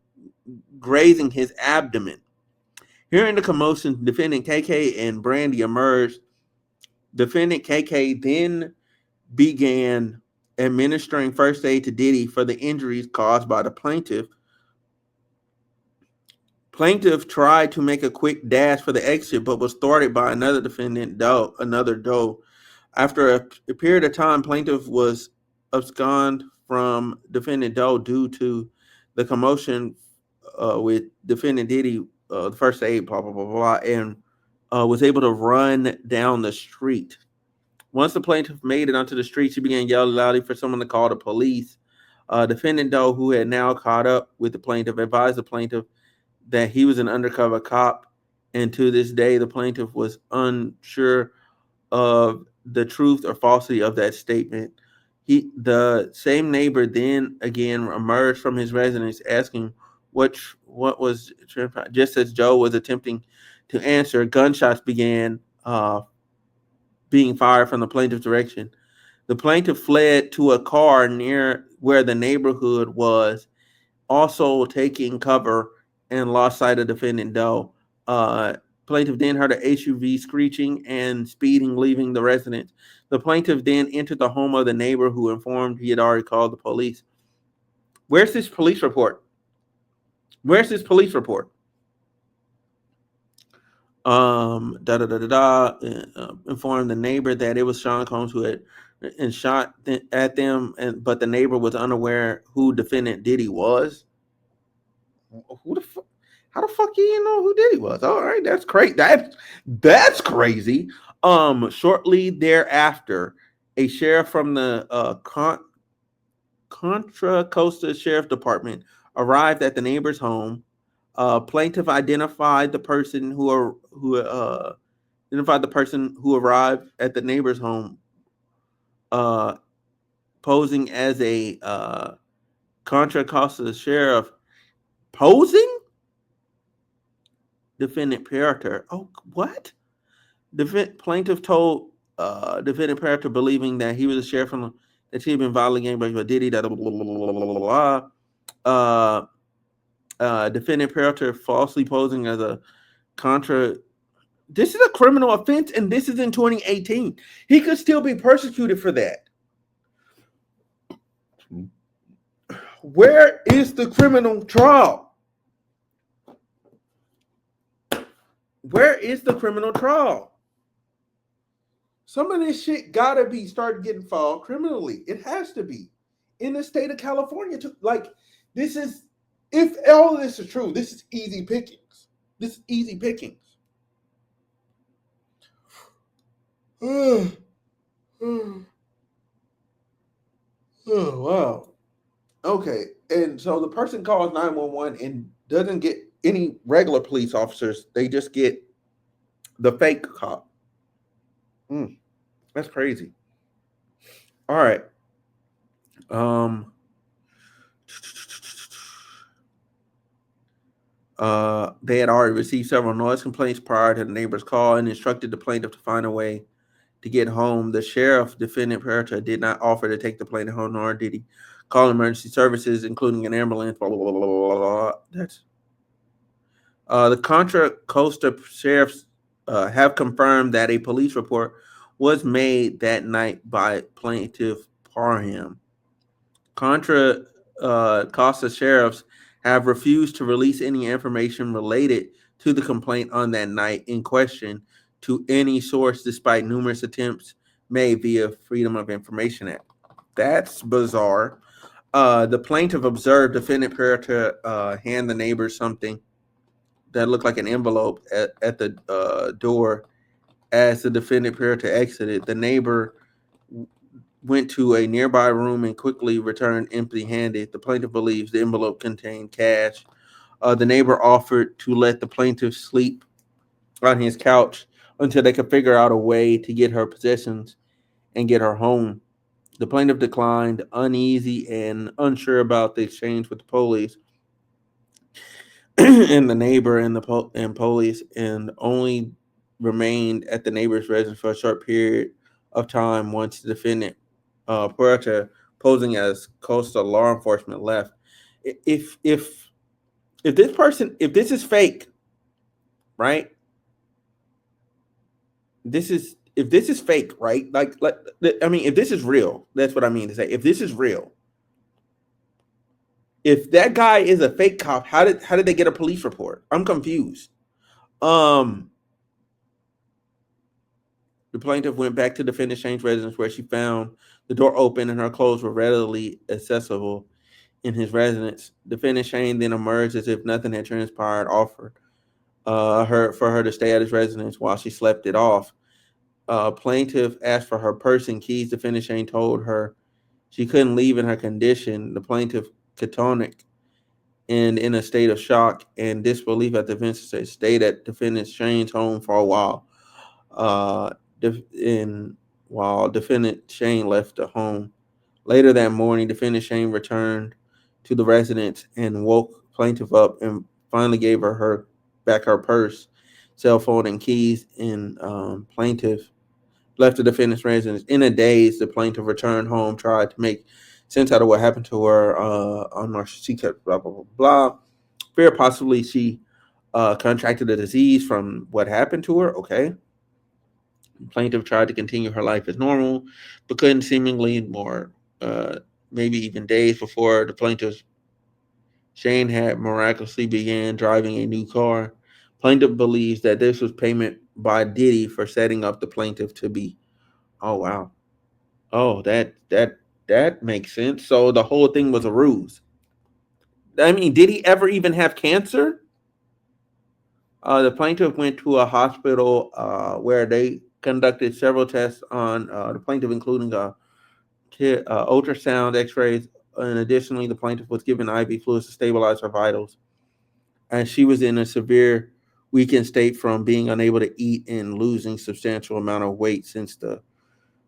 grazing his abdomen. Hearing the commotion, defendant KK and Brandy emerged. Defendant KK then began administering first aid to Diddy for the injuries caused by the plaintiff. Plaintiff tried to make a quick dash for the exit, but was thwarted by another defendant, Doe. After a period of time, plaintiff was absconded from defendant Doe due to the commotion with defendant Diddy, the first aid, blah blah blah blah, and was able to run down the street. Once the plaintiff made it onto the street, she began yelling loudly for someone to call the police. Defendant Doe, who had now caught up with the plaintiff, advised the plaintiff that he was an undercover cop, and to this day, the plaintiff was unsure of the truth or falsity of that statement. The same neighbor, then again emerged from his residence, asking what was just as Joe was attempting to answer. Gunshots began being fired from the plaintiff's direction. The plaintiff fled to a car near where the neighborhood was, also taking cover, and lost sight of defendant Doe. Plaintiff then heard an SUV screeching and speeding, leaving the residence. The plaintiff then entered the home of the neighbor, who informed he had already called the police. Where's this police report? Where's this police report? Informed the neighbor that it was Sean Combs who had and shot at them, but the neighbor was unaware who defendant Diddy was. Who the fuck? How the fuck you didn't know who Diddy was? All right, that's crazy. That's crazy. Shortly thereafter, a sheriff from the Contra Costa Sheriff Department arrived at the neighbor's home. Plaintiff identified the person who arrived at the neighbor's home, posing as a Contra Costa sheriff. Posing? Defendant Peralta. Oh, what? Plaintiff told defendant Peralta, believing that he was a sheriff from that he had been violating by Diddy. Defendant Peralta falsely posing as a Contra. This is a criminal offense, and this is in 2018. He could still be persecuted for that. Where is the criminal trial? Where is the criminal trial? Some of this shit gotta be started getting filed criminally. It has to be in the state of California too. Like this is, if all of this is true, this is easy pickings. This is easy pickings. Oh wow. Okay, and so the person calls 911 and doesn't get any regular police officers. They just get the fake cop. Mm, that's crazy. All right. Um. They had already received several noise complaints prior to the neighbor's call and instructed the plaintiff to find a way to get home. The sheriff, defendant Peralta, did not offer to take the plaintiff home, nor did he call emergency services, including an ambulance. Blah, blah, blah, blah, blah, blah. That's the Contra Costa sheriffs have confirmed that a police report was made that night by plaintiff Parham. Contra Costa sheriffs have refused to release any information related to the complaint on that night in question to any source, despite numerous attempts made via Freedom of Information Act. That's bizarre. The plaintiff observed defendant prior to hand the neighbor something that looked like an envelope at the door as the defendant prior to exited. The neighbor went to a nearby room and quickly returned empty-handed. The plaintiff believes the envelope contained cash. The neighbor offered to let the plaintiff sleep on his couch until they could figure out a way to get her possessions and get her home. The plaintiff declined, uneasy and unsure about the exchange with the police and the neighbor and and police, and only remained at the neighbor's residence for a short period of time once the defendant Puerta, posing as coastal law enforcement, left. If this person, if this is fake, right? This is if this is fake, right? Like I mean, if this is real, that's what I mean to say. If this is real, if that guy is a fake cop, how did they get a police report? I'm confused. Um, the plaintiff went back to defendant Shane's residence where she found the door open and her clothes were readily accessible in his residence. Defendant Shane then emerged as if nothing had transpired, offered her to stay at his residence while she slept it off. Plaintiff asked for her purse and keys. Defendant Shane told her she couldn't leave in her condition. The plaintiff, catatonic and in a state of shock and disbelief at the events, stayed at defendant Shane's home for a while. Uh, in while defendant Shane left the home. Later that morning, defendant Shane returned to the residence and woke plaintiff up and finally gave her back her purse, cell phone, and keys. And plaintiff left the defendant's residence. In a daze, the plaintiff returned home, tried to make sense out of what happened to her. She kept blah blah blah blah. Fear possibly she contracted a disease from what happened to her. Okay. The plaintiff tried to continue her life as normal, but couldn't seemingly more, uh, maybe even days before the plaintiff Shane had miraculously began driving a new car. Plaintiff believes that this was payment by Diddy for setting up the plaintiff to be. Oh wow. Oh, that makes sense. So the whole thing was a ruse. I mean, did he ever even have cancer? The plaintiff went to a hospital where they conducted several tests on the plaintiff, including ultrasound, X-rays, and additionally, the plaintiff was given IV fluids to stabilize her vitals, and she was in a severe weakened state from being unable to eat and losing substantial amount of weight since the.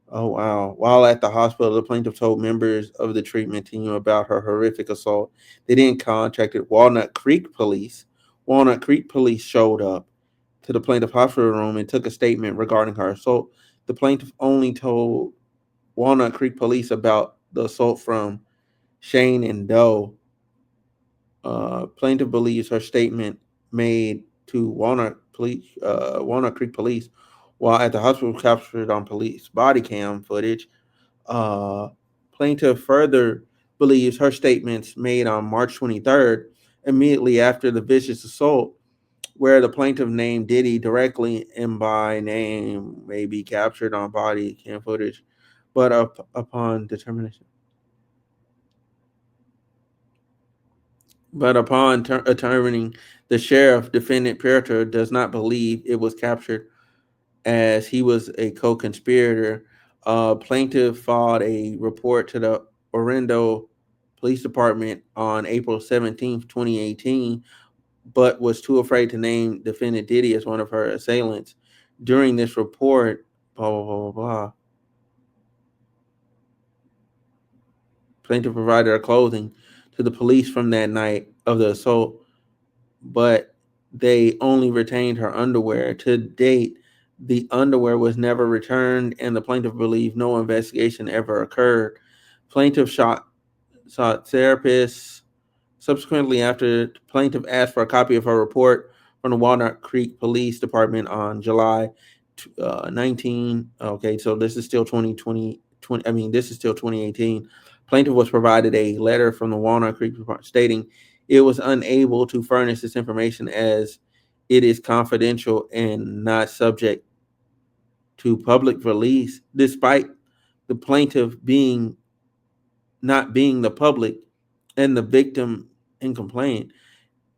Oh wow! While at the hospital, the plaintiff told members of the treatment team about her horrific assault. They then contacted Walnut Creek police. Walnut Creek police showed up to the plaintiff hospital room and took a statement regarding her assault. The plaintiff only told Walnut Creek police about the assault from Shane and Doe. Plaintiff believes her statement made to Walnut Creek police, while at the hospital captured on police body cam footage. Uh, Plaintiff further believes her statements made on March 23rd, immediately after the vicious assault, where the plaintiff named Diddy directly and by name may be captured on body cam footage, but upon determination. But upon determining, the sheriff, defendant Peralta, does not believe it was captured as he was a co-conspirator. Plaintiff filed a report to the Orlando Police Department on April 17th, 2018, but was too afraid to name defendant Diddy as one of her assailants. During this report, blah, blah, blah, blah, blah. Plaintiff provided her clothing to the police from that night of the assault, but they only retained her underwear. To date, the underwear was never returned, and the plaintiff believed no investigation ever occurred. Plaintiff sought therapists. Subsequently, after the plaintiff asked for a copy of her report from the Walnut Creek Police Department on July 19. Okay, so this is still 2020. This is still 2018. Plaintiff was provided a letter from the Walnut Creek Department stating it was unable to furnish this information as it is confidential and not subject to public release, despite the plaintiff not being the public and the victim in complaint.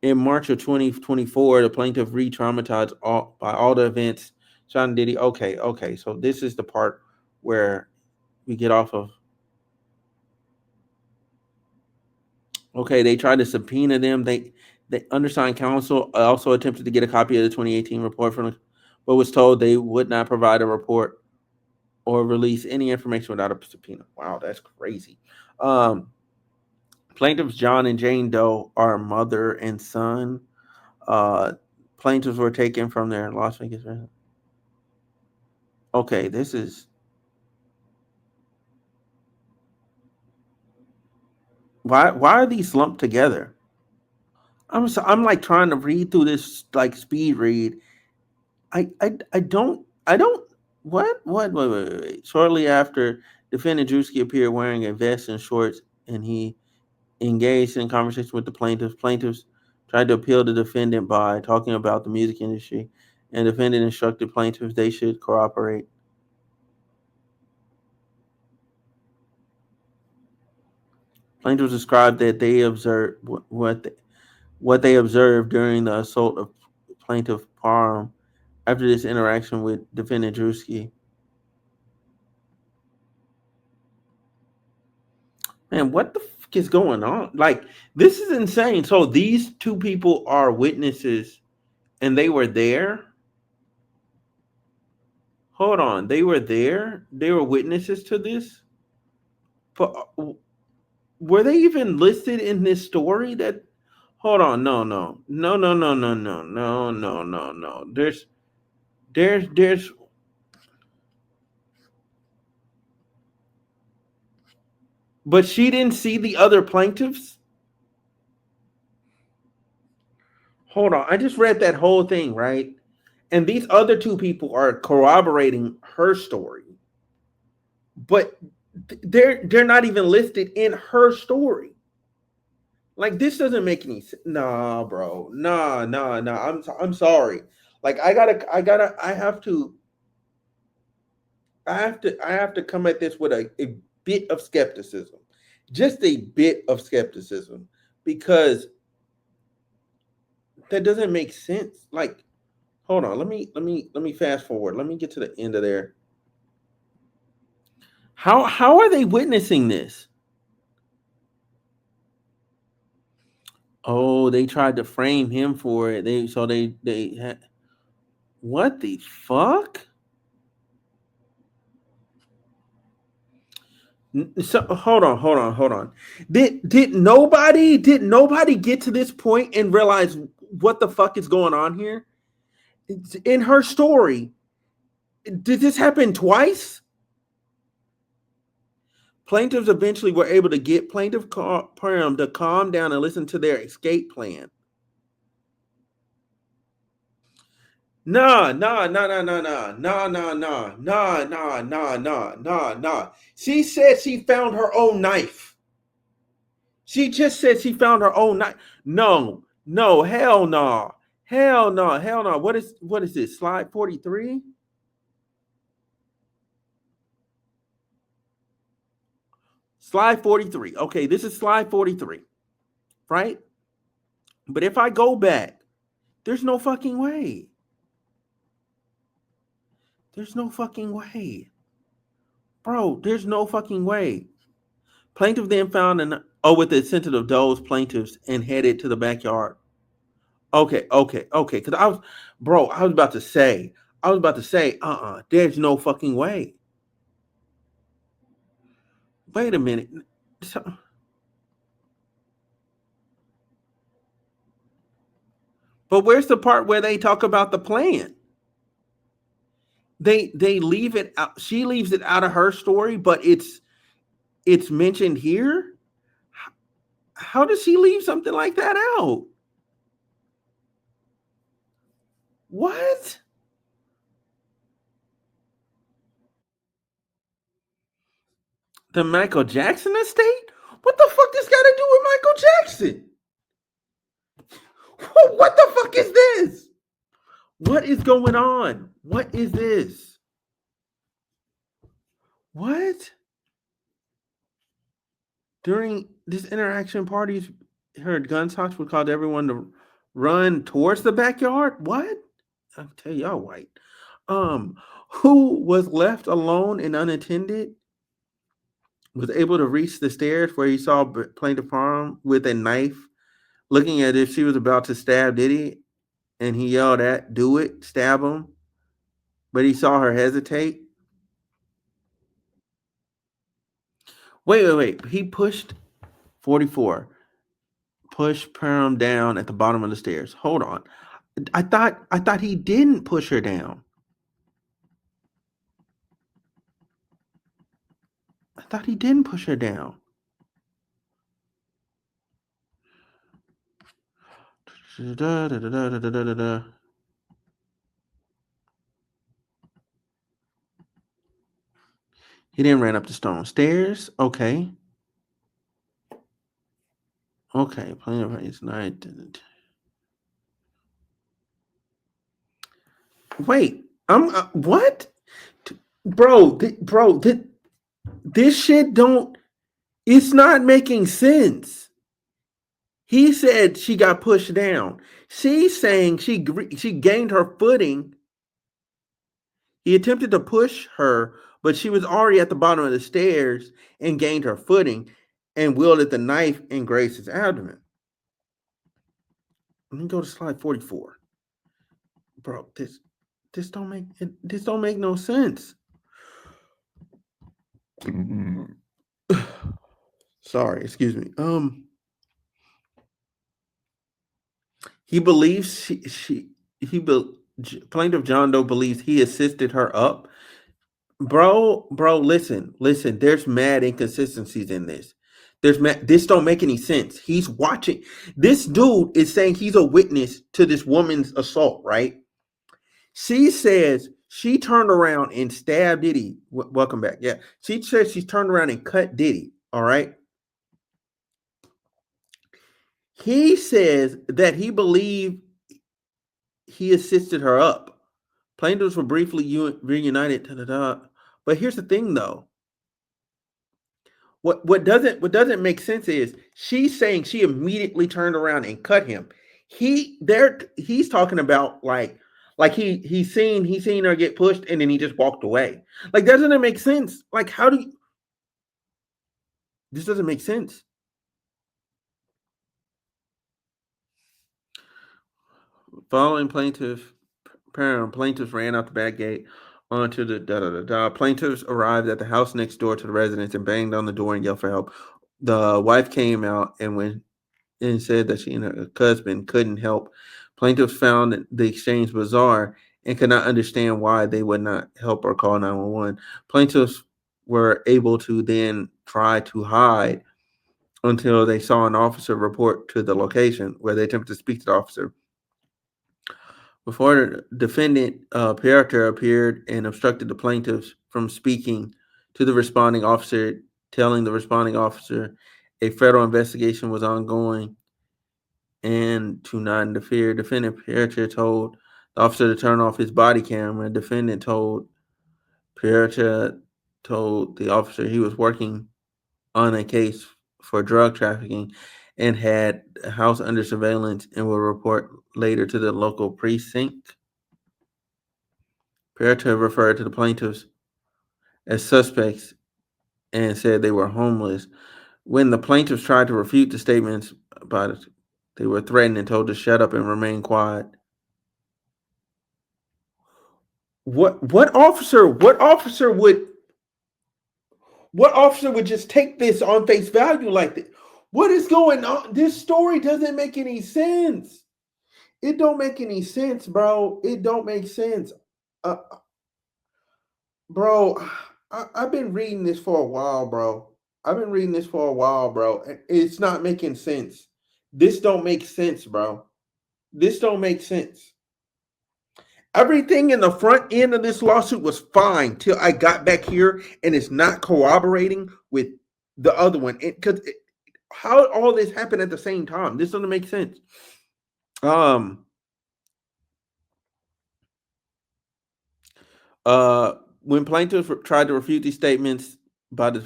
In March of 2024, the plaintiff re-traumatized by all the events. Sean Diddy. Okay. So this is the part where we get off of. Okay, they tried to subpoena them. They undersigned counsel also attempted to get a copy of the 2018 report from, but was told they would not provide a report or release any information without a subpoena. Wow, that's crazy. Plaintiffs John and Jane Doe are mother and son. Plaintiffs were taken from their Las Vegas residence. Okay, this is why are these lumped together? I'm like trying to read through this like speed read. I don't wait. Shortly after, defendant Druski appeared wearing a vest and shorts, and he engaged in conversation with the plaintiffs. Plaintiffs tried to appeal the defendant by talking about the music industry, and the defendant instructed plaintiffs they should cooperate. Plaintiffs described that they observed what they observed during the assault of plaintiff Parham. After this interaction with defendant Druski, man, what the fuck is going on? Like, this is insane. So these two people are witnesses, and they were there. Hold on, they were there. They were witnesses to this. But were they even listed in this story? That hold on, no. There's. But she didn't see the other plaintiffs. Hold on, I just read that whole thing, right? And these other two people are corroborating her story, but they're not even listed in her story. Like, this doesn't make any sense. Nah, bro. Nah. I'm sorry. Like, I have to come at this with a bit of skepticism. Just a bit of skepticism, because that doesn't make sense. Like, hold on, let me fast forward. Let me get to the end of there. How are they witnessing this? Oh, they tried to frame him for it. What the fuck? So hold on. Did nobody get to this point and realize what the fuck is going on here? In her story, did this happen twice? Plaintiffs eventually were able to get plaintiff Parham to calm down and listen to their escape plan. Nah. She said she found her own knife. She just said she found her own knife. No, hell no. Hell no, hell no. What is this? Slide 43? Slide 43. Okay, this is slide 43, right? But if I go back, there's no fucking way. There's no fucking way. Bro, there's no fucking way. Plaintiff then found with the consent of those plaintiffs and headed to the backyard. Okay. Cause I was about to say, there's no fucking way. Wait a minute. But where's the part where they talk about the plan? They leave it out. She leaves it out of her story, but it's mentioned here. How does she leave something like that out? What? The Michael Jackson estate? What the fuck this got to do with Michael Jackson? What the fuck is this? What is going on? What is this? What? During this interaction, parties heard gunshots would cause everyone to run towards the backyard. What? I'll tell y'all white. Who was left alone and unattended was able to reach the stairs where he saw plaintiff arm with a knife, looking as if she was about to stab Diddy, and he yelled at, "Do it, stab him." But he saw her hesitate. Wait. He pushed 44. Push Perm down at the bottom of the stairs. Hold on. I thought he didn't push her down. I thought he didn't push her down. He then ran up the stone stairs. Okay. Plaintiff is not. Wait. What? Bro, this shit don't. It's not making sense. He said she got pushed down. She's saying she gained her footing. He attempted to push her, but she was already at the bottom of the stairs and gained her footing and wielded the knife in Grace's abdomen. Let me go to slide 44. Bro, this don't make no sense. Sorry, excuse me. He believes plaintiff John Doe believes he assisted her up. Bro, listen. There's mad inconsistencies in this. This don't make any sense. He's watching. This dude is saying he's a witness to this woman's assault, right? She says she turned around and stabbed Diddy. Welcome back. Yeah. She says she turned around and cut Diddy. All right. He says that he believed he assisted her up. Plaintiffs were briefly reunited. But here's the thing, though. What doesn't make sense is she's saying she immediately turned around and cut him. He's talking about like he's seen her get pushed and then he just walked away. Like, doesn't it make sense? Like, how do you? This doesn't make sense. Following plaintiffs ran out the back gate onto the plaintiffs arrived at the house next door to the residence and banged on the door and yelled for help. The wife came out and said that she and her husband couldn't help. Plaintiffs found the exchange bizarre and could not understand why they would not help or call 911. Plaintiffs were able to then try to hide until they saw an officer report to the location, where they attempted to speak to the officer. Before the defendant, Pierre appeared and obstructed the plaintiffs from speaking to the responding officer, telling the responding officer a federal investigation was ongoing and to not interfere. Defendant Pierre told the officer to turn off his body camera. Defendant Pierre told the officer he was working on a case for drug trafficking and had a house under surveillance and will report later to the local precinct. Pierre referred to the plaintiffs as suspects and said they were homeless. When the plaintiffs tried to refute the statements about it, they were threatened and told to shut up and remain quiet. What officer would just take this on face value like that? What is going on? This story doesn't make any sense. It don't make any sense, bro. It don't make sense. Uh, bro, I've been reading this for a while, bro. I've been reading this for a while, bro. It's not making sense. This don't make sense, bro. This don't make sense. Everything in the front end of this lawsuit was fine till I got back here and it's not corroborating with the other one. Because how all this happened at the same time? This doesn't make sense. Um. When plaintiffs tried to refute these statements by the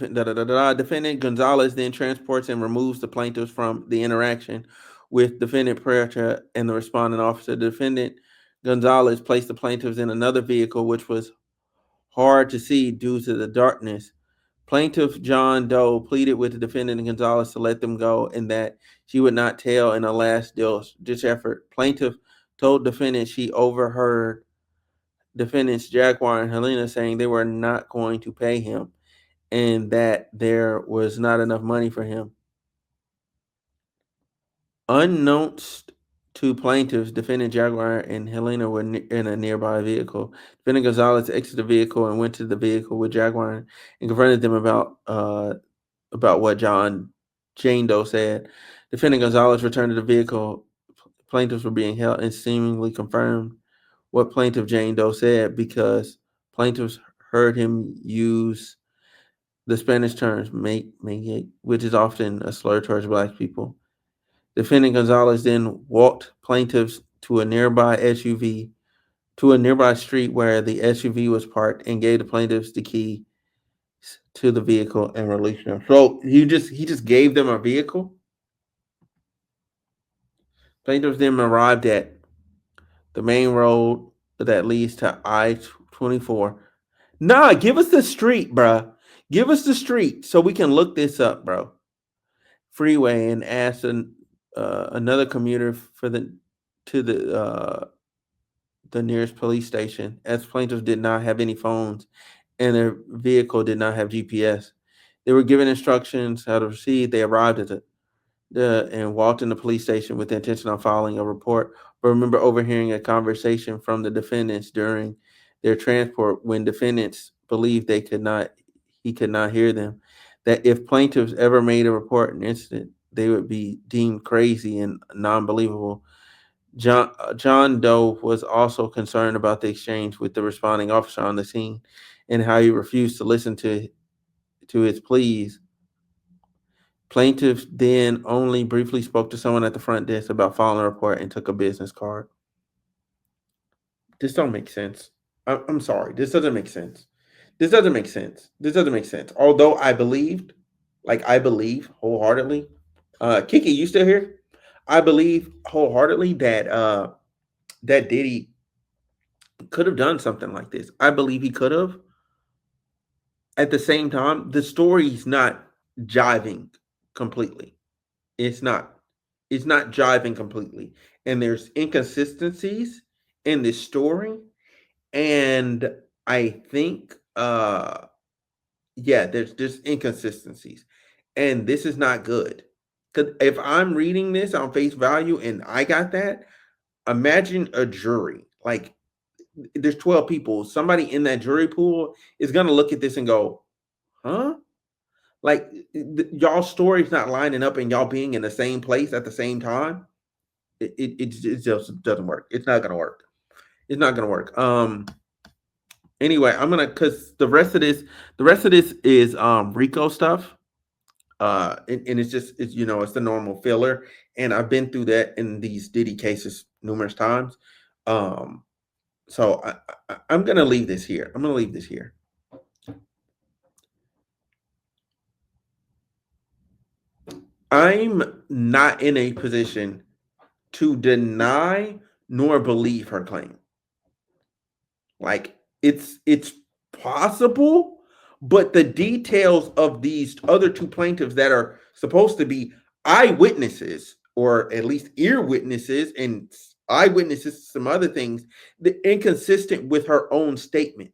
defendant, Gonzalez then transports and removes the plaintiffs from the interaction with defendant Pereira and the responding officer. The defendant Gonzalez placed the plaintiffs in another vehicle, which was hard to see due to the darkness. Plaintiff John Doe pleaded with the defendant Gonzalez to let them go and that she would not tell in a last ditch effort. Plaintiff told defendant she overheard defendants Jaguar and Helena saying they were not going to pay him and that there was not enough money for him. Unknowns to plaintiffs, defendant Jaguar and Helena were in a nearby vehicle. Defendant Gonzalez exited the vehicle and went to the vehicle with Jaguar and confronted them about what Jane Doe said. Defendant Gonzalez returned to the vehicle. Plaintiffs were being held and seemingly confirmed what plaintiff Jane Doe said because plaintiffs heard him use the Spanish terms make, which is often a slur towards black people. Defendant Gonzalez then walked plaintiffs to a nearby street where the SUV was parked and gave the plaintiffs the key to the vehicle and released them. So he just gave them a vehicle. Plaintiffs then arrived at the main road that leads to I-24. Nah, give us the street, bro. Give us the street so we can look this up, bro. Freeway and ask another commuter to the nearest police station, as plaintiffs did not have any phones and their vehicle did not have GPS. They were given instructions how to proceed. They arrived at and walked in the police station with the intention of filing a report. But remember overhearing a conversation from the defendants during their transport when defendants believed he could not hear them. That if plaintiffs ever made a report an incident, they would be deemed crazy and non-believable. John Doe was also concerned about the exchange with the responding officer on the scene and how he refused to listen to his pleas. Plaintiff then only briefly spoke to someone at the front desk about filing a report and took a business card. This don't make sense. I'm sorry. This doesn't make sense. This doesn't make sense. This doesn't make sense. Although I believe wholeheartedly. Kiki, you still here? I believe wholeheartedly that Diddy could have done something like this. I believe he could have. At the same time, the story's not jiving completely. It's not. It's not jiving completely. And there's inconsistencies in this story. And I think yeah, there's inconsistencies. And this is not good. Cause if I'm reading this on face value and I got that, imagine a jury. Like there's 12 people. Somebody in that jury pool is gonna look at this and go, huh? Like y'all story's not lining up and y'all being in the same place at the same time. It just doesn't work. It's not gonna work. It's not gonna work. Anyway, I'm gonna because the rest of this is Rico stuff. And it's just it's it's the normal filler, and I've been through that in these Diddy cases numerous times. Um, so I'm gonna leave this here. I'm gonna leave this here. I'm not in a position to deny nor believe her claim. Like it's possible, but the details of these other two plaintiffs that are supposed to be eyewitnesses or at least ear witnesses and eyewitnesses to some other things, the inconsistent with her own statement.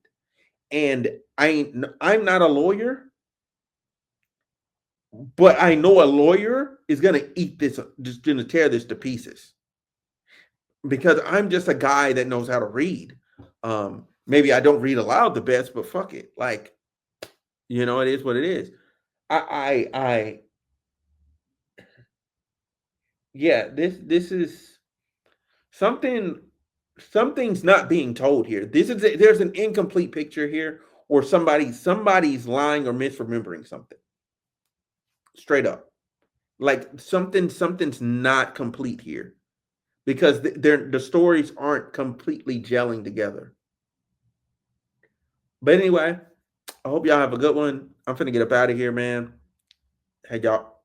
And I'm not a lawyer, but I know a lawyer is gonna eat this, just gonna tear this to pieces because I'm just a guy that knows how to read. Maybe I don't read aloud the best, but fuck it. Like, it is what it is. I yeah, this is something something's not being told here. There's an incomplete picture here, or somebody's lying or misremembering something. Straight up. Like something's not complete here because the stories aren't completely gelling together. But anyway, I hope y'all have a good one. I'm finna get up out of here, man. Hey, y'all.